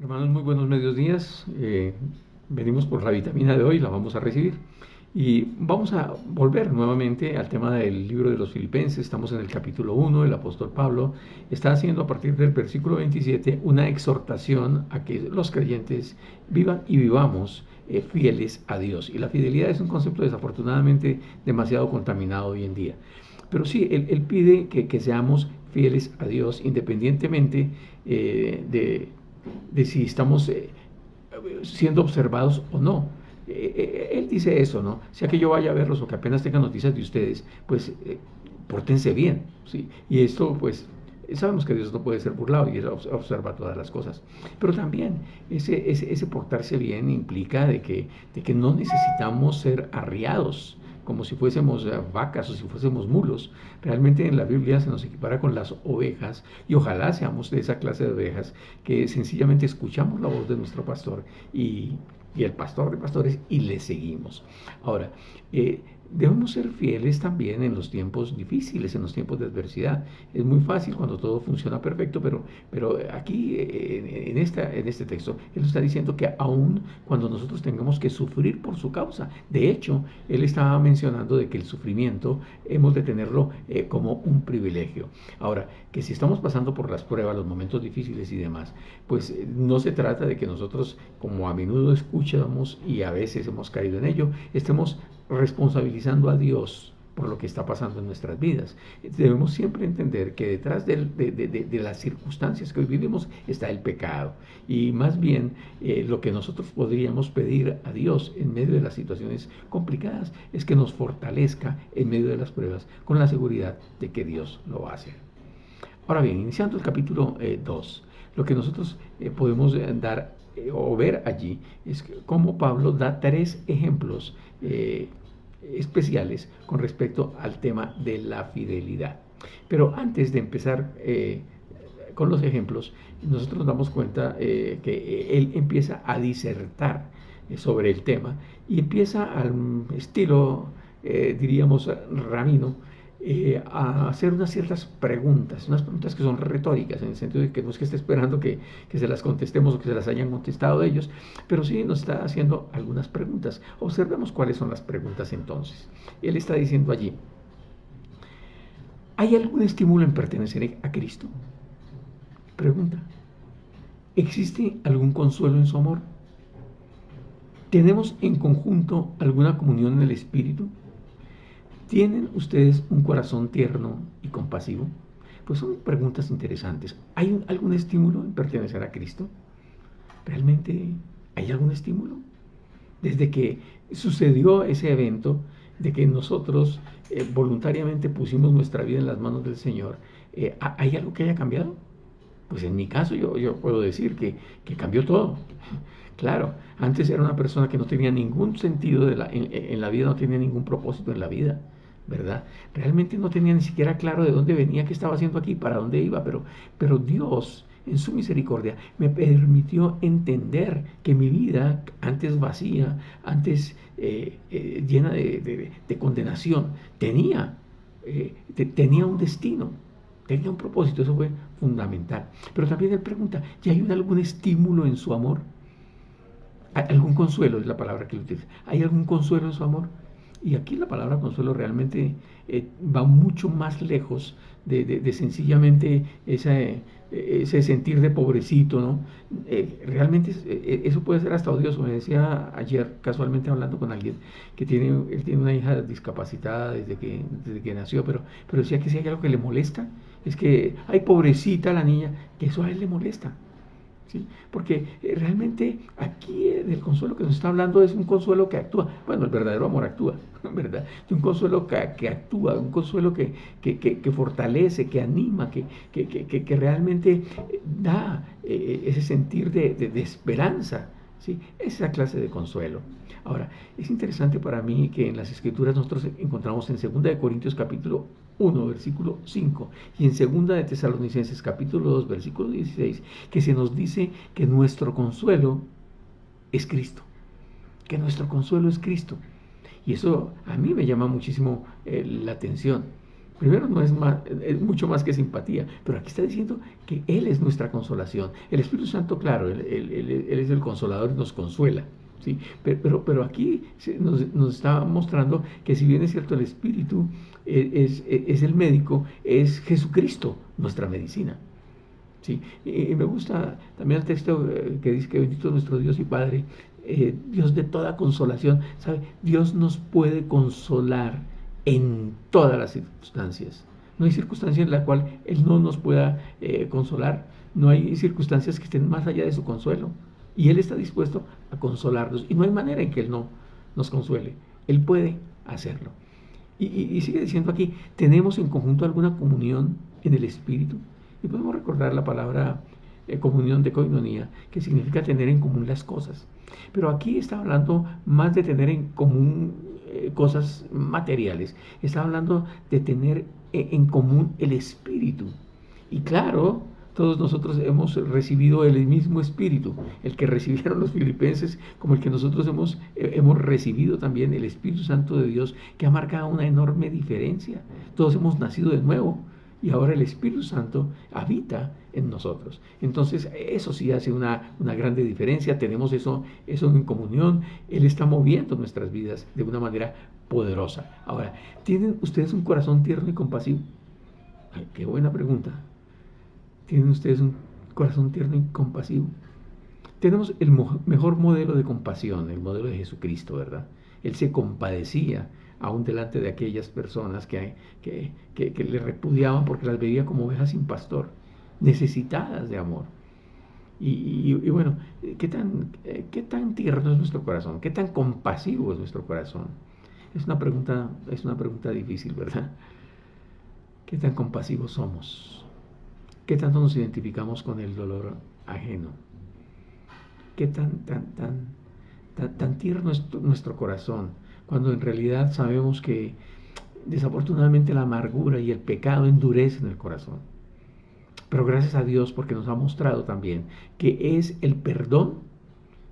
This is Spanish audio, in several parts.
Hermanos, muy buenos mediodías. Venimos por la vitamina de hoy, la vamos a recibir. Y vamos a volver nuevamente al tema del libro de los Filipenses. Estamos en el capítulo 1. El apóstol Pablo está haciendo a partir del versículo 27 una exhortación a que los creyentes vivan y vivamos fieles a Dios. Y la fidelidad es un concepto desafortunadamente demasiado contaminado hoy en día. Pero sí, él pide que seamos fieles a Dios independientemente de si estamos siendo observados o no. Él dice eso, ¿no? Sea que yo vaya a verlos o que apenas tenga noticias de ustedes, pues pórtense bien, ¿sí? Y esto, pues, sabemos que Dios no puede ser burlado y Él observa todas las cosas. Pero también ese portarse bien implica de que no necesitamos ser arriados como si fuésemos vacas o si fuésemos mulos. Realmente en la Biblia se nos equipara con las ovejas y ojalá seamos de esa clase de ovejas que sencillamente escuchamos la voz de nuestro pastor y, y el pastor de pastores y le seguimos. Ahora, debemos ser fieles también en los tiempos difíciles, en los tiempos de adversidad. Es muy fácil cuando todo funciona perfecto, pero aquí en este texto, él está diciendo que aún cuando nosotros tengamos que sufrir por su causa, de hecho, él estaba mencionando de que el sufrimiento hemos de tenerlo como un privilegio. Ahora, que si estamos pasando por las pruebas, los momentos difíciles y demás, pues no se trata de que nosotros, como a menudo escuchamos y a veces hemos caído en ello, estemos responsabilizando a Dios por lo que está pasando en nuestras vidas. Debemos siempre entender que detrás de las circunstancias que hoy vivimos está el pecado. Y más bien lo que nosotros podríamos pedir a Dios en medio de las situaciones complicadas es que nos fortalezca en medio de las pruebas con la seguridad de que Dios lo va a hacer. Ahora bien, iniciando el capítulo 2, lo que nosotros podemos dar o ver allí es cómo Pablo da tres ejemplos especiales con respecto al tema de la fidelidad. Pero antes de empezar con los ejemplos, nosotros nos damos cuenta que él empieza a disertar sobre el tema y empieza al estilo, diríamos, ramino, a hacer unas preguntas que son retóricas, en el sentido de que no es que esté esperando que se las contestemos o que se las hayan contestado ellos, pero sí nos está haciendo algunas preguntas. Observemos cuáles son las preguntas entonces. Él está diciendo allí, ¿hay algún estímulo en pertenecer a Cristo? Pregunta. ¿Existe algún consuelo en su amor? ¿Tenemos en conjunto alguna comunión en el Espíritu? ¿Tienen ustedes un corazón tierno y compasivo? Pues son preguntas interesantes. ¿Hay algún estímulo en pertenecer a Cristo? ¿Realmente hay algún estímulo? Desde que sucedió ese evento, de que nosotros voluntariamente pusimos nuestra vida en las manos del Señor, ¿hay algo que haya cambiado? Pues en mi caso yo puedo decir que cambió todo. Claro, antes era una persona que no tenía ningún sentido en la vida, no tenía ningún propósito en la vida, ¿verdad? Realmente no tenía ni siquiera claro de dónde venía, qué estaba haciendo aquí, para dónde iba, pero Dios, en su misericordia, me permitió entender que mi vida, antes vacía, antes llena de condenación, tenía un destino, tenía un propósito, eso fue fundamental. Pero también él pregunta, ¿y hay algún estímulo en su amor? ¿Algún consuelo es la palabra que él utiliza? ¿Hay algún consuelo en su amor? Y aquí la palabra consuelo realmente va mucho más lejos de sencillamente ese sentir de pobrecito, ¿no? Realmente eso puede ser hasta odioso. Me decía ayer, casualmente hablando con alguien, él tiene una hija discapacitada desde que nació, pero decía que si hay algo que le molesta, es que, ay, pobrecita la niña, que eso a él le molesta. ¿Sí? Porque realmente aquí del consuelo que nos está hablando es un consuelo que actúa. Bueno, el verdadero amor actúa, ¿verdad? De un consuelo que actúa, un consuelo que fortalece, que anima, que realmente da ese sentir de esperanza. ¿Sí? Esa clase de consuelo. Ahora, es interesante para mí que en las Escrituras nosotros encontramos en 2 Corintios capítulo 1, versículo 5 y en 2 Tesalonicenses capítulo 2, versículo 16, que se nos dice que nuestro consuelo es Cristo, que nuestro consuelo es Cristo. Y eso a mí me llama muchísimo la atención, Primero, no es, más, es mucho más que simpatía, pero aquí está diciendo que Él es nuestra consolación. El Espíritu Santo, claro, Él es el consolador y nos consuela. ¿Sí? Pero aquí nos está mostrando que si bien es cierto el Espíritu es el médico, es Jesucristo nuestra medicina. ¿Sí? Y me gusta también el texto que dice que bendito es nuestro Dios y Padre, Dios de toda consolación. ¿Sabe? Dios nos puede consolar en todas las circunstancias. No hay circunstancia en la cual Él no nos pueda consolar. No hay circunstancias que estén más allá de su consuelo. Y Él está dispuesto a consolarnos. Y no hay manera en que Él no nos consuele. Él puede hacerlo. Y sigue diciendo aquí, ¿tenemos en conjunto alguna comunión en el Espíritu? Y podemos recordar la palabra comunión de koinonía, que significa tener en común las cosas. Pero aquí está hablando más de tener en común cosas materiales. Está hablando de tener en común el Espíritu. Y claro, todos nosotros hemos recibido el mismo Espíritu, el que recibieron los filipenses, como el que nosotros hemos recibido también el Espíritu Santo de Dios, que ha marcado una enorme diferencia. Todos hemos nacido de nuevo y ahora el Espíritu Santo habita en nosotros. Entonces, eso sí hace una grande diferencia. Tenemos eso en comunión. Él está moviendo nuestras vidas de una manera poderosa. Ahora, ¿tienen ustedes un corazón tierno y compasivo? Ay, qué buena pregunta. ¿Tienen ustedes un corazón tierno y compasivo? Tenemos el mejor modelo de compasión, el modelo de Jesucristo, ¿verdad? Él se compadecía aún delante de aquellas personas que le repudiaban porque las veía como ovejas sin pastor, necesitadas de amor. Y bueno, ¿qué tan tierno es nuestro corazón? ¿Qué tan compasivo es nuestro corazón? Es una pregunta difícil, ¿verdad? ¿Qué tan compasivos somos? ¿Qué tanto nos identificamos con el dolor ajeno? ¿Qué tan tierno es nuestro corazón? Cuando en realidad sabemos que desafortunadamente la amargura y el pecado endurecen el corazón. Pero gracias a Dios porque nos ha mostrado también que es el perdón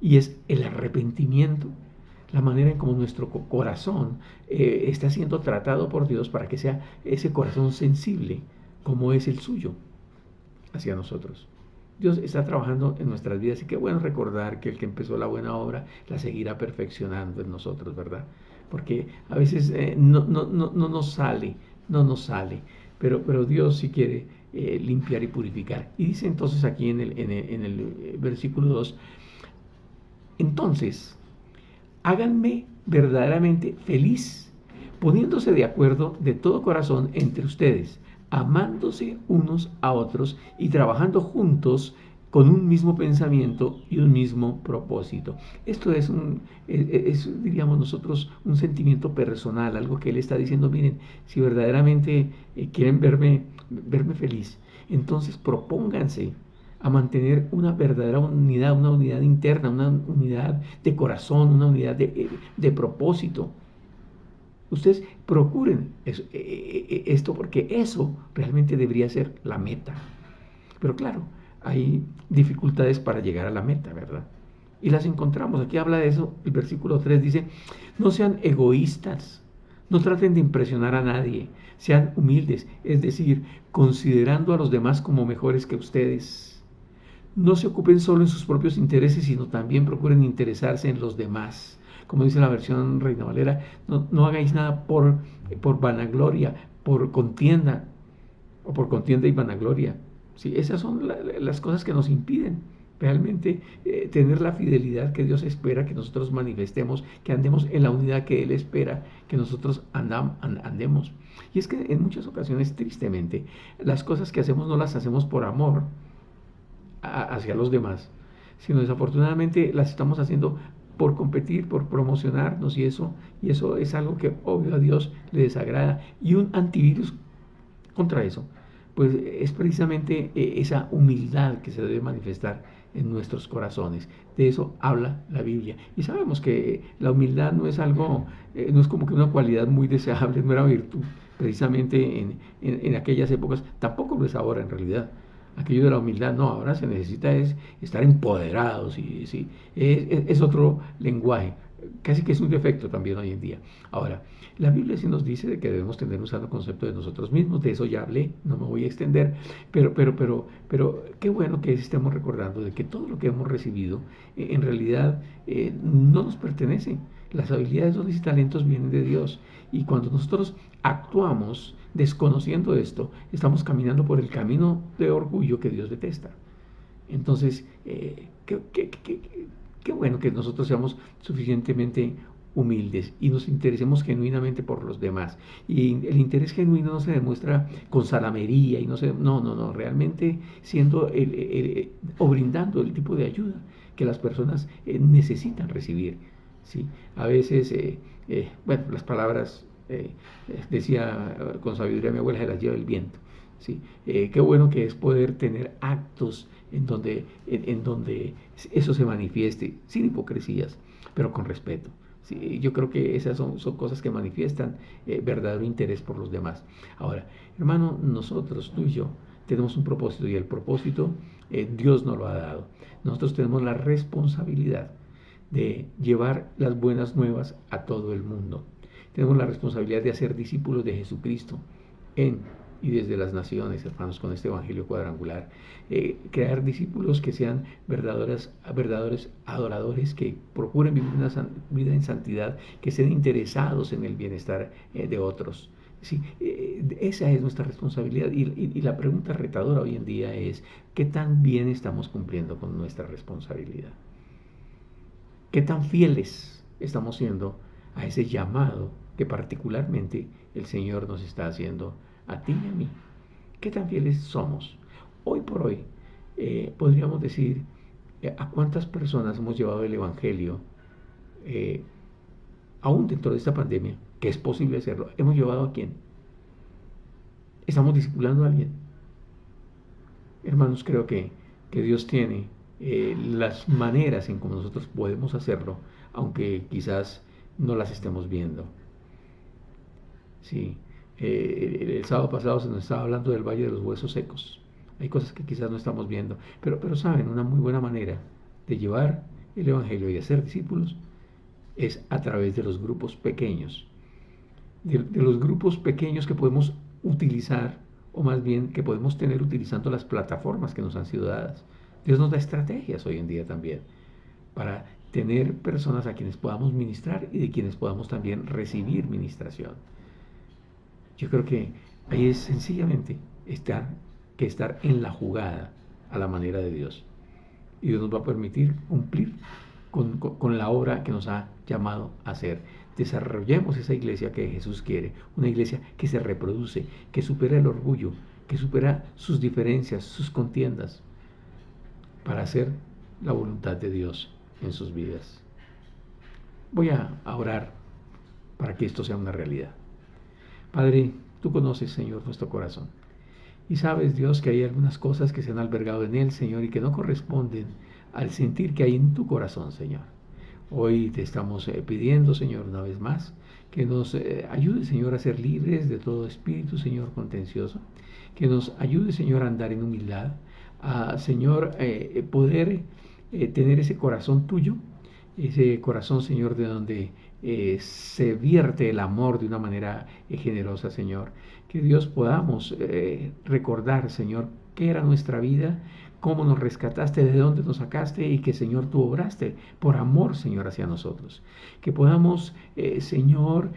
y es el arrepentimiento la manera en como nuestro corazón está siendo tratado por Dios para que sea ese corazón sensible como es el suyo hacia nosotros. Dios está trabajando en nuestras vidas y qué bueno recordar que el que empezó la buena obra la seguirá perfeccionando en nosotros, ¿verdad? Porque a veces no nos sale, no nos sale, pero Dios sí quiere limpiar y purificar. Y dice entonces aquí en el versículo 2, entonces, háganme verdaderamente feliz, poniéndose de acuerdo de todo corazón entre ustedes, amándose unos a otros y trabajando juntos con un mismo pensamiento y un mismo propósito. Esto diríamos nosotros, un sentimiento personal, algo que él está diciendo, miren, si verdaderamente quieren verme feliz, entonces propónganse a mantener una verdadera unidad, una unidad interna, una unidad de corazón, una unidad de propósito. Ustedes procuren esto porque eso realmente debería ser la meta. Pero claro, hay dificultades para llegar a la meta, ¿verdad? Y las encontramos. Aquí habla de eso. El versículo 3 dice, no sean egoístas, no traten de impresionar a nadie, sean humildes, es decir, considerando a los demás como mejores que ustedes. No se ocupen solo en sus propios intereses, sino también procuren interesarse en los demás. Como dice la versión Reina Valera, no hagáis nada por vanagloria, por contienda, o por contienda y vanagloria. Sí, esas son las cosas que nos impiden realmente tener la fidelidad que Dios espera que nosotros manifestemos, que andemos en la unidad que Él espera que nosotros andemos. Y es que en muchas ocasiones, tristemente, las cosas que hacemos no las hacemos por amor hacia los demás, sino desafortunadamente las estamos haciendo por competir, por promocionarnos y eso es algo que obvio a Dios le desagrada. Y un antivirus contra eso, pues es precisamente esa humildad que se debe manifestar en nuestros corazones. De eso habla la Biblia. Y sabemos que la humildad no es algo, no es como que una cualidad muy deseable, no era virtud, precisamente en aquellas épocas, tampoco lo es ahora en realidad. Aquello de la humildad, no, ahora se necesita es estar empoderados, y, sí, es otro lenguaje. casi que es un defecto también hoy en día. Ahora, la Biblia sí nos dice de que debemos tener un sano concepto de nosotros mismos, de eso ya hablé, no me voy a extender, pero qué bueno que estemos recordando de que todo lo que hemos recibido en realidad no nos pertenece. Las habilidades, dones y talentos vienen de Dios. Y cuando nosotros actuamos desconociendo esto, estamos caminando por el camino de orgullo que Dios detesta. Entonces, qué bueno que nosotros seamos suficientemente humildes y nos interesemos genuinamente por los demás. Y el interés genuino no se demuestra con salamería y no, realmente siendo o brindando el tipo de ayuda que las personas necesitan recibir. ¿Sí? A veces, bueno, las palabras, decía con sabiduría mi abuela, se las lleva el viento. ¿Sí? Qué bueno que es poder tener actos en donde eso se manifieste sin hipocresías, pero con respeto. Sí, yo creo que esas son cosas que manifiestan verdadero interés por los demás. Ahora, hermano, nosotros, tú y yo, tenemos un propósito y el propósito Dios nos lo ha dado. Nosotros tenemos la responsabilidad de llevar las buenas nuevas a todo el mundo. Tenemos la responsabilidad de hacer discípulos de Jesucristo en y desde las naciones, hermanos, con este evangelio cuadrangular. Crear discípulos que sean verdaderos adoradores, que procuren vivir una vida en santidad, que estén interesados en el bienestar de otros. Sí, esa es nuestra responsabilidad y la pregunta retadora hoy en día es, ¿qué tan bien estamos cumpliendo con nuestra responsabilidad? ¿Qué tan fieles estamos siendo a ese llamado que particularmente el Señor nos está haciendo a ti y a mí? ¿Qué tan fieles somos? Hoy por hoy, podríamos decir, a cuántas personas hemos llevado el Evangelio, eh, aún dentro de esta pandemia, que es posible hacerlo. ¿Hemos llevado a quién? ¿Estamos discipulando a alguien? Hermanos, creo que Dios tiene las maneras en cómo nosotros podemos hacerlo, aunque quizás no las estemos viendo. Sí, el sábado pasado se nos estaba hablando del Valle de los Huesos Secos. Hay cosas que quizás no estamos viendo, pero saben, una muy buena manera de llevar el Evangelio y de hacer discípulos es a través de los grupos pequeños, de los grupos pequeños que podemos utilizar, o más bien que podemos tener utilizando las plataformas que nos han sido dadas. Dios nos da estrategias hoy en día también para tener personas a quienes podamos ministrar y de quienes podamos también recibir ministración. Yo creo que ahí es sencillamente estar en la jugada a la manera de Dios. Y Dios nos va a permitir cumplir con la obra que nos ha llamado a hacer. Desarrollemos esa iglesia que Jesús quiere, una iglesia que se reproduce, que supera el orgullo, que supera sus diferencias, sus contiendas, para hacer la voluntad de Dios en sus vidas. Voy a orar para que esto sea una realidad. Padre, tú conoces, Señor, nuestro corazón. Y sabes, Dios, que hay algunas cosas que se han albergado en él, Señor, y que no corresponden al sentir que hay en tu corazón, Señor. Hoy te estamos pidiendo, Señor, una vez más, que nos ayude, Señor, a ser libres de todo espíritu, Señor, contencioso. Que nos ayude, Señor, a andar en humildad. A, Señor, poder tener ese corazón tuyo, ese corazón, Señor, de donde se vierte el amor de una manera generosa, Señor. Que Dios podamos recordar, Señor, qué era nuestra vida, cómo nos rescataste, de dónde nos sacaste y que, Señor, tú obraste por amor, Señor, hacia nosotros. Que podamos, Señor,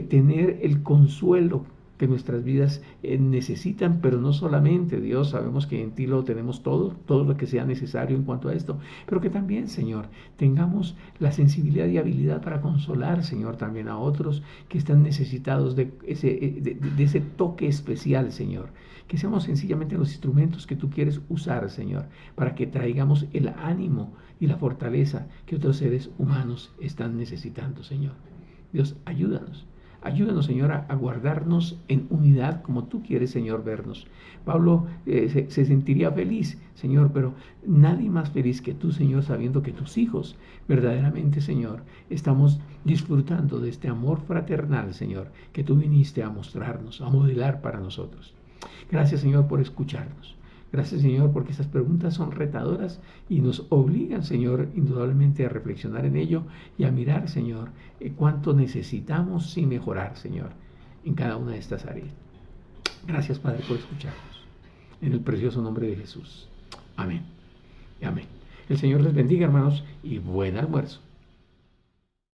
tener el consuelo que nuestras vidas necesitan, pero no solamente, Dios, sabemos que en ti lo tenemos todo lo que sea necesario en cuanto a esto, pero que también, Señor, tengamos la sensibilidad y habilidad para consolar, Señor, también a otros que están necesitados de ese toque especial, Señor. Que seamos sencillamente los instrumentos que tú quieres usar, Señor, para que traigamos el ánimo y la fortaleza que otros seres humanos están necesitando, Señor. Dios, ayúdanos. Ayúdanos, Señor, a guardarnos en unidad como tú quieres, Señor, vernos. Pablo se sentiría feliz, Señor, pero nadie más feliz que tú, Señor, sabiendo que tus hijos, verdaderamente, Señor, estamos disfrutando de este amor fraternal, Señor, que tú viniste a mostrarnos, a modelar para nosotros. Gracias, Señor, por escucharnos. Gracias, Señor, porque estas preguntas son retadoras y nos obligan, Señor, indudablemente a reflexionar en ello y a mirar, Señor, cuánto necesitamos y mejorar, Señor, en cada una de estas áreas. Gracias, Padre, por escucharnos. En el precioso nombre de Jesús. Amén. Amén. El Señor les bendiga, hermanos, y buen almuerzo.